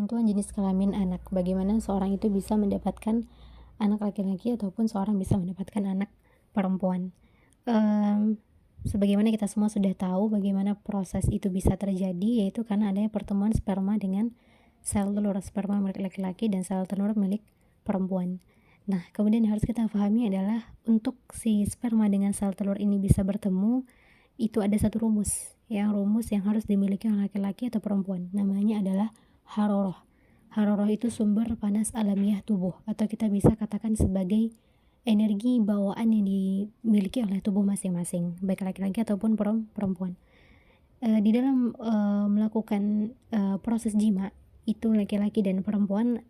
penentuan jenis kelamin anak. Bagaimana seorang itu bisa mendapatkan anak laki-laki ataupun seorang bisa mendapatkan anak perempuan. Mmm, Sebagaimana kita semua sudah tahu bagaimana proses itu bisa terjadi, yaitu karena adanya pertemuan sperma dengan sel telur, sperma milik laki-laki dan sel telur milik perempuan. Nah, kemudian yang harus kita pahami adalah untuk si sperma dengan sel telur ini bisa bertemu, itu ada satu rumus yang harus dimiliki oleh laki-laki atau perempuan. Namanya adalah haroroh. Haroroh itu sumber panas alamiah tubuh, atau kita bisa katakan sebagai energi bawaan yang dimiliki oleh tubuh masing-masing, baik laki-laki ataupun perempuan. Di dalam melakukan proses jima, itu laki-laki dan perempuan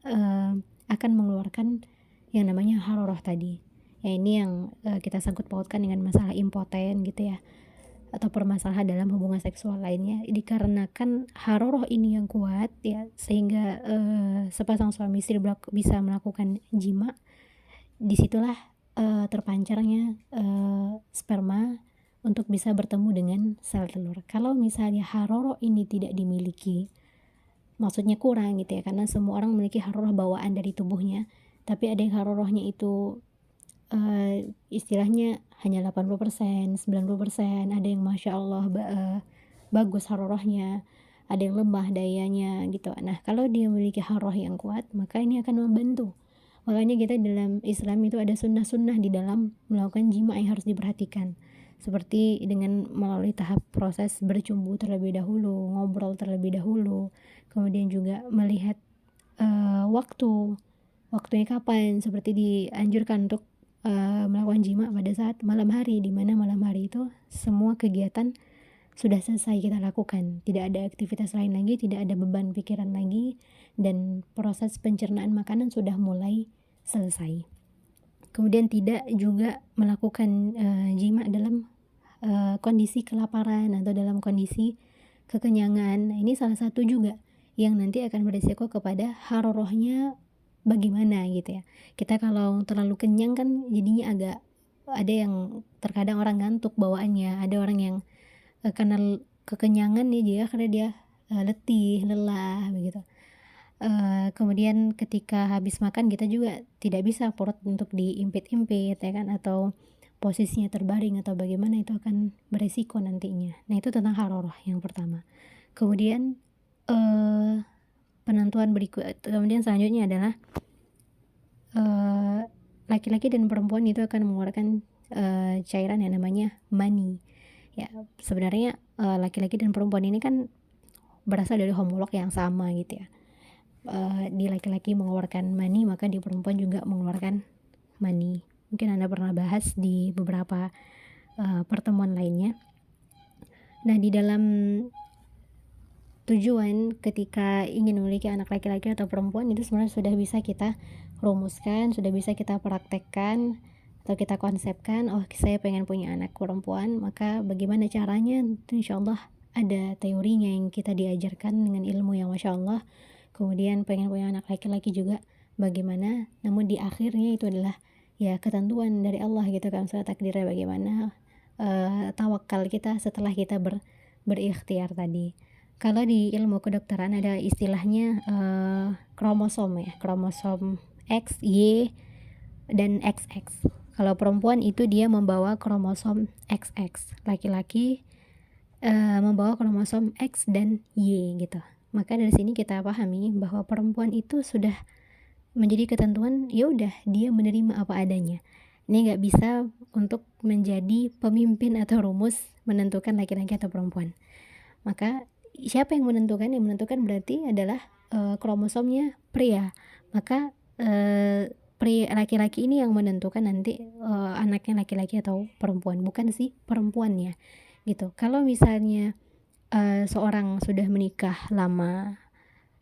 akan mengeluarkan yang namanya haroroh tadi. Ya, ini yang kita sangkut pautkan dengan masalah impoten gitu ya, atau permasalahan dalam hubungan seksual lainnya, dikarenakan haroroh ini yang kuat ya, sehingga sepasang suami istri bisa melakukan jima. Disitulah terpancarnya sperma untuk bisa bertemu dengan sel telur. Kalau misalnya haroroh ini tidak dimiliki, maksudnya kurang gitu ya, karena semua orang memiliki haroroh bawaan dari tubuhnya, tapi ada yang harorohnya itu istilahnya hanya 80%, 90%, ada yang masya Allah bagus harorohnya, ada yang lemah dayanya gitu. Nah, kalau dia memiliki haroroh yang kuat, maka ini akan membantu. Makanya kita dalam Islam itu ada sunnah-sunnah di dalam melakukan jima yang harus diperhatikan, seperti dengan melalui tahap proses bercumbu terlebih dahulu, ngobrol terlebih dahulu, kemudian juga melihat waktunya kapan, seperti dianjurkan untuk melakukan jima pada saat malam hari, di mana malam hari itu semua kegiatan sudah selesai kita lakukan, tidak ada aktivitas lain lagi, tidak ada beban pikiran lagi, dan proses pencernaan makanan sudah mulai selesai. Kemudian tidak juga melakukan jima dalam kondisi kelaparan atau dalam kondisi kekenyangan. Nah, ini salah satu juga yang nanti akan beresiko kepada harorohnya bagaimana gitu ya. Kita kalau terlalu kenyang kan jadinya agak, ada yang terkadang orang ngantuk bawaannya, ada orang yang karena kekenyangan ya, dia karena dia letih, lelah begitu. Kemudian ketika habis makan kita juga tidak bisa perut untuk diimpit-impit ya kan, atau posisinya terbaring atau bagaimana, itu akan beresiko nantinya. Nah, itu tentang haroroh yang pertama. Kemudian penentuan kemudian selanjutnya adalah laki-laki dan perempuan itu akan mengeluarkan cairan yang namanya mani. Ya, sebenarnya laki-laki dan perempuan ini kan berasal dari homolog yang sama gitu ya. Di laki-laki mengeluarkan mani, maka di perempuan juga mengeluarkan mani. Mungkin Anda pernah bahas di beberapa pertemuan lainnya. Nah, di dalam tujuan ketika ingin memiliki anak laki-laki atau perempuan itu sebenarnya sudah bisa kita rumuskan, sudah bisa kita praktekkan atau kita konsepkan. Oh, saya pengen punya anak perempuan, maka bagaimana caranya? Itu insya Allah ada teorinya yang kita diajarkan dengan ilmu yang masya Allah. Kemudian pengen punya anak laki-laki juga bagaimana, namun di akhirnya itu adalah ya ketentuan dari Allah gitu kan, soal takdirnya bagaimana, tawakal kita setelah kita berikhtiar tadi. Kalau di ilmu kedokteran ada istilahnya kromosom ya, kromosom X, Y, dan XX. Kalau perempuan itu dia membawa kromosom XX, laki-laki membawa kromosom X dan Y gitu. Maka dari sini kita pahami bahwa perempuan itu sudah menjadi ketentuan, ya udah dia menerima apa adanya. Ini nggak bisa untuk menjadi pemimpin atau rumus menentukan laki-laki atau perempuan. Maka siapa yang menentukan? Yang menentukan berarti adalah kromosomnya pria. Maka pria laki-laki ini yang menentukan nanti anaknya laki-laki atau perempuan, bukan si perempuannya gitu. Kalau misalnya seorang sudah menikah lama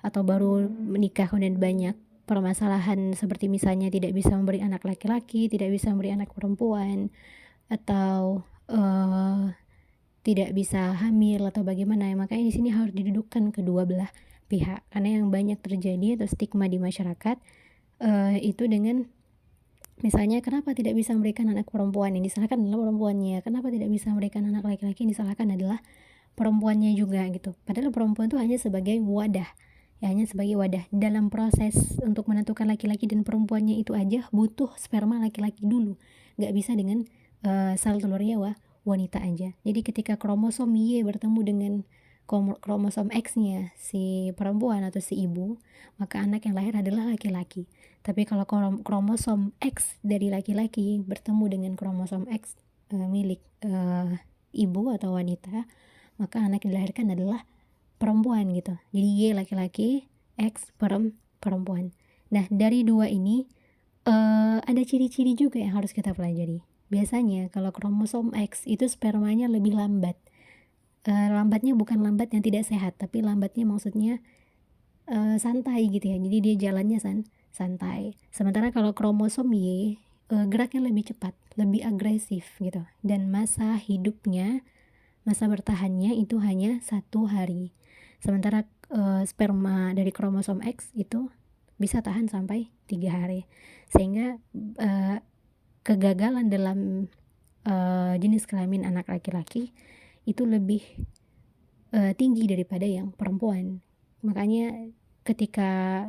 atau baru menikah kemudian banyak permasalahan, seperti misalnya tidak bisa memberi anak laki-laki, tidak bisa memberi anak perempuan, atau tidak bisa hamil atau bagaimana, makanya di sini harus didudukkan kedua belah pihak. Karena yang banyak terjadi atau stigma di masyarakat itu dengan misalnya kenapa tidak bisa memberikan anak perempuan, yang disalahkan adalah perempuannya. Kenapa tidak bisa memberikan anak laki-laki, yang disalahkan adalah perempuannya juga gitu. Padahal perempuan itu hanya sebagai wadah ya hanya sebagai wadah. Dalam proses untuk menentukan laki-laki dan perempuannya itu aja butuh sperma laki-laki dulu, nggak bisa dengan sel telurnya wanita aja. Jadi ketika kromosom Y bertemu dengan kromosom X-nya si perempuan atau si ibu, maka anak yang lahir adalah laki-laki. Tapi kalau kromosom X dari laki-laki bertemu dengan kromosom X milik ibu atau wanita, maka anak yang dilahirkan adalah perempuan gitu. Jadi Y laki-laki, X perempuan. Nah, dari dua ini ada ciri-ciri juga yang harus kita pelajari. Biasanya kalau kromosom X itu spermanya lebih lambat. Lambatnya bukan lambat yang tidak sehat, tapi lambatnya maksudnya santai gitu ya. Jadi dia jalannya santai. Sementara kalau kromosom Y geraknya lebih cepat, lebih agresif gitu. Dan masa bertahannya itu hanya 1 hari. Sementara sperma dari kromosom X itu bisa tahan sampai 3 hari. Sehingga kegagalan dalam jenis kelamin anak laki-laki itu lebih tinggi daripada yang perempuan. Makanya ketika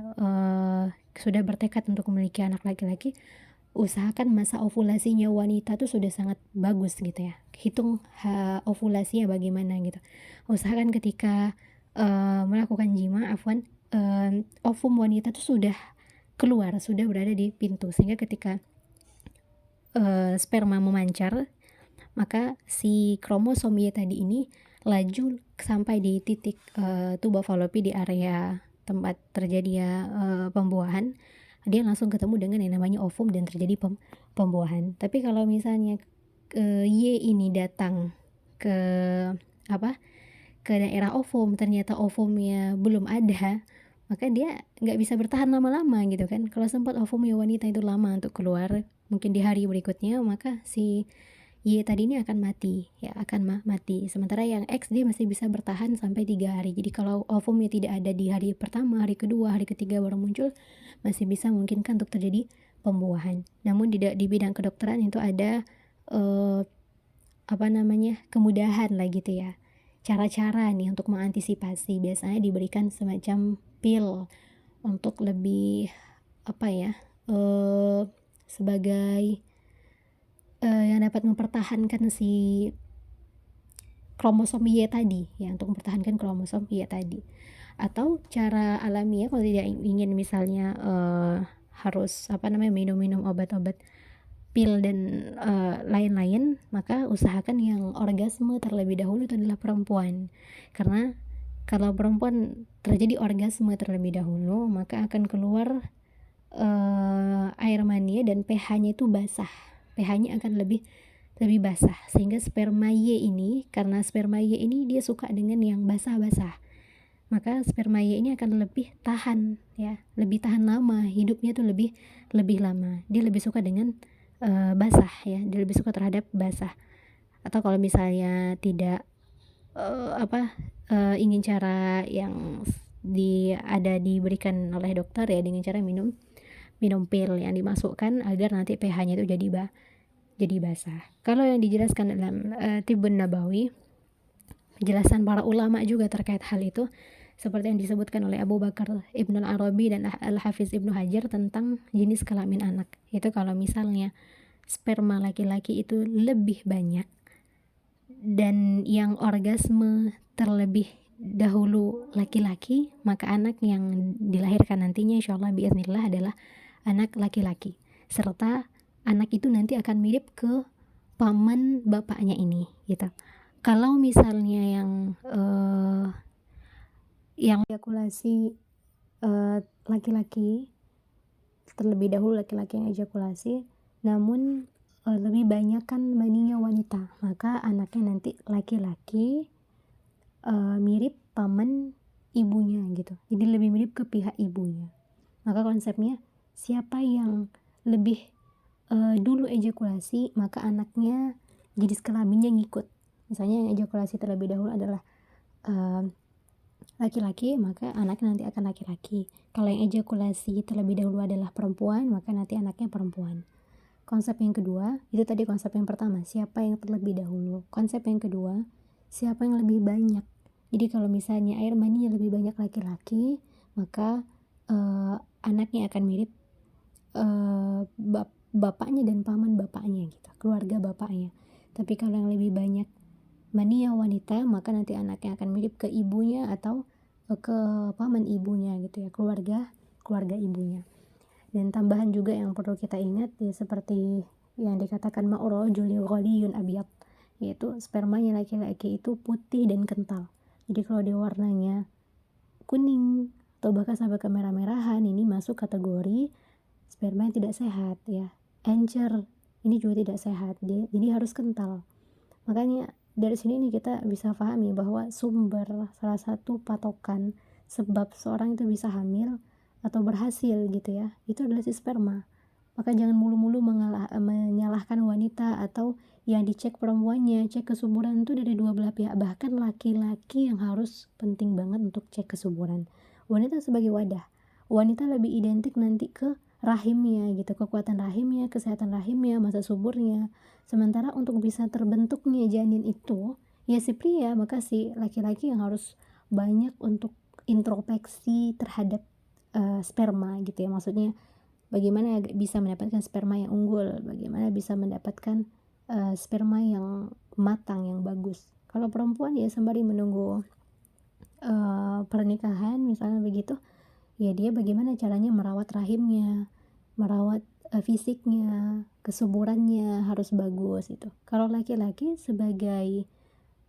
sudah bertekad untuk memiliki anak laki-laki, usahakan masa ovulasinya wanita tuh sudah sangat bagus gitu ya. Hitung ovulasinya bagaimana gitu. Usahakan ketika melakukan jima, ovum wanita tuh sudah keluar, sudah berada di pintu, sehingga ketika sperma memancar, maka si kromosom Y tadi ini laju sampai di titik tuba falopi, di area tempat terjadi pembuahan. Dia langsung ketemu dengan yang namanya ovum dan terjadi pembuahan. Tapi kalau misalnya Y ini datang ke ke daerah ovum, ternyata ovumnya belum ada, maka dia nggak bisa bertahan lama-lama gitu kan. Kalau sempat ovumnya wanita itu lama untuk keluar, mungkin di hari berikutnya, maka si Y tadi ini akan mati, mati. Sementara yang X dia masih bisa bertahan sampai 3 hari. Jadi kalau ovumnya tidak ada di hari pertama, hari kedua, hari ketiga baru muncul, masih bisa memungkinkan untuk terjadi pembuahan. Namun di bidang kedokteran itu ada kemudahan lah gitu ya. Cara-cara nih untuk mengantisipasi, biasanya diberikan semacam pil untuk lebih sebagai yang dapat mempertahankan si kromosom Y tadi ya, untuk mempertahankan kromosom Y tadi. Atau cara alamiah kalau tidak ingin misalnya harus minum-minum obat-obat pil dan lain-lain, maka usahakan yang orgasme terlebih dahulu itu adalah perempuan. Karena kalau perempuan terjadi orgasme terlebih dahulu, maka akan keluar air mani dan pH-nya itu basah. pH-nya akan lebih basah, sehingga sperma Y ini, karena sperma Y ini dia suka dengan yang basah-basah, maka sperma Y ini akan lebih tahan ya, lebih tahan lama, hidupnya tuh lebih lama. Dia lebih suka dengan basah ya, dia lebih suka terhadap basah. Atau kalau misalnya tidak ingin cara yang diberikan oleh dokter ya, dengan cara minum pil yang dimasukkan agar nanti pH-nya itu jadi basah. Kalau yang dijelaskan dalam Tibbun Nabawi, penjelasan para ulama juga terkait hal itu, seperti yang disebutkan oleh Abu Bakar Ibnu Arabi dan Al-Hafiz Ibnu Hajar tentang jenis kelamin anak. Itu kalau misalnya sperma laki-laki itu lebih banyak dan yang orgasme terlebih dahulu laki-laki, maka anak yang dilahirkan nantinya insyaallah biiznillah adalah anak laki-laki, serta anak itu nanti akan mirip ke paman bapaknya ini gitu. Kalau misalnya yang ejakulasi laki-laki terlebih dahulu, laki-laki yang ejakulasi, namun lebih banyak kan maninya wanita, maka anaknya nanti laki-laki mirip paman ibunya gitu, jadi lebih mirip ke pihak ibunya. Maka konsepnya siapa yang lebih dulu ejakulasi, maka anaknya jenis kelaminnya ngikut. Misalnya yang ejakulasi terlebih dahulu adalah laki-laki, maka anaknya nanti akan laki-laki. Kalau yang ejakulasi terlebih dahulu adalah perempuan, maka nanti anaknya perempuan. Konsep yang kedua, itu tadi konsep yang pertama, siapa yang terlebih dahulu. Konsep yang kedua, siapa yang lebih banyak. Jadi kalau misalnya air maninya lebih banyak laki-laki, maka anaknya akan mirip bapaknya dan paman bapaknya gitu, keluarga bapaknya. Tapi kalau yang lebih banyak mani yang wanita, maka nanti anaknya akan mirip ke ibunya atau ke paman ibunya gitu ya, keluarga ibunya. Dan tambahan juga yang perlu kita ingat ya, seperti yang dikatakan ma'rajuli ghaliyun abyad, yaitu spermanya laki-laki itu putih dan kental. Jadi kalau dia warnanya kuning atau bahkan sampai kemerah-merahan, ini masuk kategori sperma yang tidak sehat ya. Encer ini juga tidak sehat, jadi harus kental. Makanya dari sini nih kita bisa pahami bahwa salah satu patokan sebab seorang itu bisa hamil atau berhasil gitu ya, itu adalah si sperma. Maka jangan mulu-mulu menyalahkan wanita atau yang dicek perempuannya. Cek kesuburan itu dari dua belah pihak, bahkan laki-laki yang harus penting banget untuk cek kesuburan. Wanita sebagai wadah, wanita lebih identik nanti ke rahimnya gitu, kekuatan rahimnya, kesehatan rahimnya, masa suburnya. Sementara untuk bisa terbentuknya janin itu ya si pria, maka si laki-laki yang harus banyak untuk introspeksi terhadap sperma gitu ya. Maksudnya bagaimana bisa mendapatkan sperma yang unggul, bagaimana bisa mendapatkan sperma yang matang, yang bagus. Kalau perempuan ya sembari menunggu pernikahan misalnya begitu, ya dia bagaimana caranya merawat rahimnya, merawat fisiknya, kesuburannya harus bagus itu. Kalau laki-laki sebagai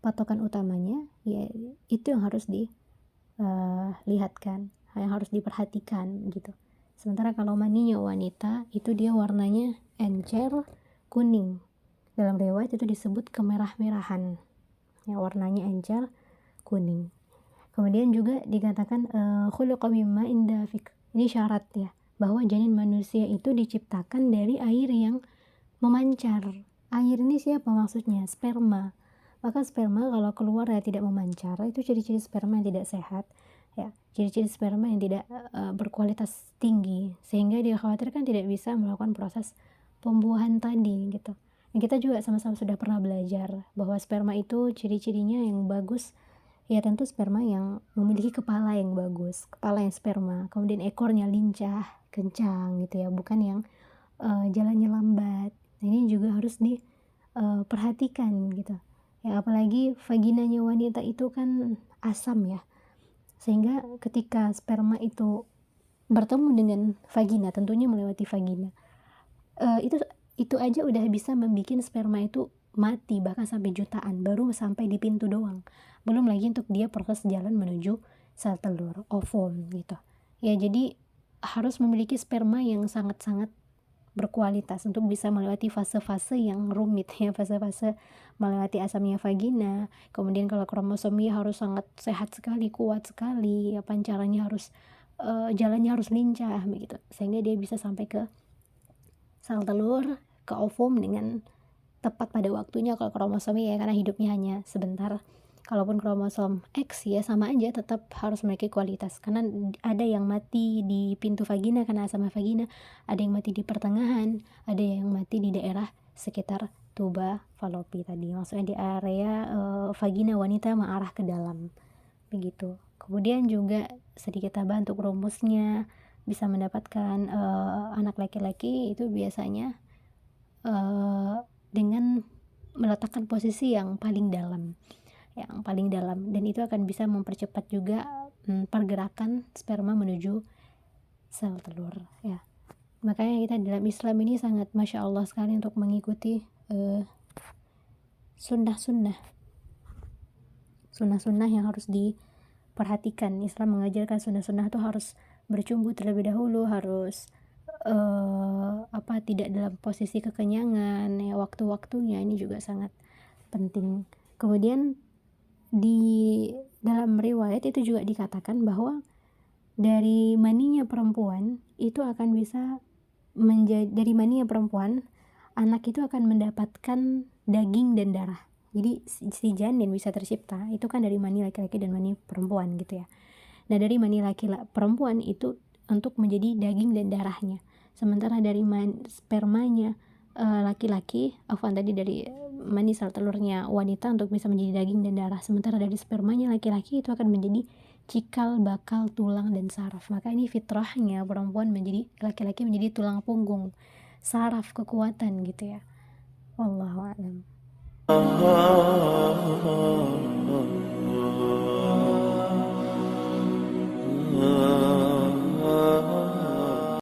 patokan utamanya ya itu yang harus dilihatkan, yang harus diperhatikan gitu. Sementara kalau maninya wanita itu dia warnanya encer kuning, dalam riwayat itu disebut kemerah-merahan ya, warnanya encer kuning. Kemudian juga dikatakan khuluqa mimma inda fik. Ini syarat ya, bahwa janin manusia itu diciptakan dari air yang memancar. Air ini siapa maksudnya? Sperma. Maka sperma kalau keluar ya tidak memancar, itu ciri-ciri sperma yang tidak sehat ya, ciri-ciri sperma yang tidak berkualitas tinggi, sehingga dikhawatirkan tidak bisa melakukan proses pembuahan tadi gitu. Dan kita juga sama-sama sudah pernah belajar bahwa sperma itu ciri-cirinya yang bagus ya, tentu sperma yang memiliki kepala yang bagus, kepala yang sperma, kemudian ekornya lincah, kencang gitu ya, bukan yang jalannya lambat. Nah, ini juga harus diperhatikan gitu ya, apalagi vaginanya wanita itu kan asam ya, sehingga ketika sperma itu bertemu dengan vagina, tentunya melewati vagina, itu aja udah bisa membuat sperma itu mati, bahkan sampai jutaan, baru sampai di pintu doang, belum lagi untuk dia proses jalan menuju sel telur, ovum gitu ya. Jadi harus memiliki sperma yang sangat-sangat berkualitas untuk bisa melewati fase-fase yang rumit ya, fase-fase melewati asamnya vagina. Kemudian kalau kromosomnya harus sangat sehat sekali, kuat sekali ya, pancarannya harus jalannya harus lincah begitu, sehingga dia bisa sampai ke sel telur, ke ovum dengan tepat pada waktunya. Kalau kromosomnya ya, karena hidupnya hanya sebentar. Kalaupun kromosom X ya sama aja, tetap harus memiliki kualitas, karena ada yang mati di pintu vagina karena asam vagina, ada yang mati di pertengahan, ada yang mati di daerah sekitar tuba falopi tadi, maksudnya di area vagina wanita mengarah ke dalam begitu. Kemudian juga sedikit tambahan untuk rumusnya bisa mendapatkan anak laki-laki itu biasanya dengan meletakkan posisi yang paling dalam, dan itu akan bisa mempercepat juga pergerakan sperma menuju sel telur ya. Makanya kita dalam Islam ini sangat masya Allah sekali untuk mengikuti sunnah-sunnah yang harus diperhatikan. Islam mengajarkan sunnah-sunnah itu harus bercumbu terlebih dahulu, harus tidak dalam posisi kekenyangan ya, waktu-waktunya ini juga sangat penting. Kemudian di dalam riwayat itu juga dikatakan bahwa dari maninya perempuan itu akan bisa dari maninya perempuan anak itu akan mendapatkan daging dan darah. Jadi si janin bisa tercipta itu kan dari mani laki-laki dan mani perempuan gitu ya. Nah, dari mani perempuan itu untuk menjadi daging dan darahnya. Sementara dari spermanya laki-laki, dari manis atau telurnya wanita untuk bisa menjadi daging dan darah, sementara dari spermanya laki-laki itu akan menjadi cikal bakal tulang dan saraf. Maka ini fitrahnya perempuan menjadi laki-laki menjadi tulang punggung, saraf, kekuatan gitu ya. Wallahu a'lam.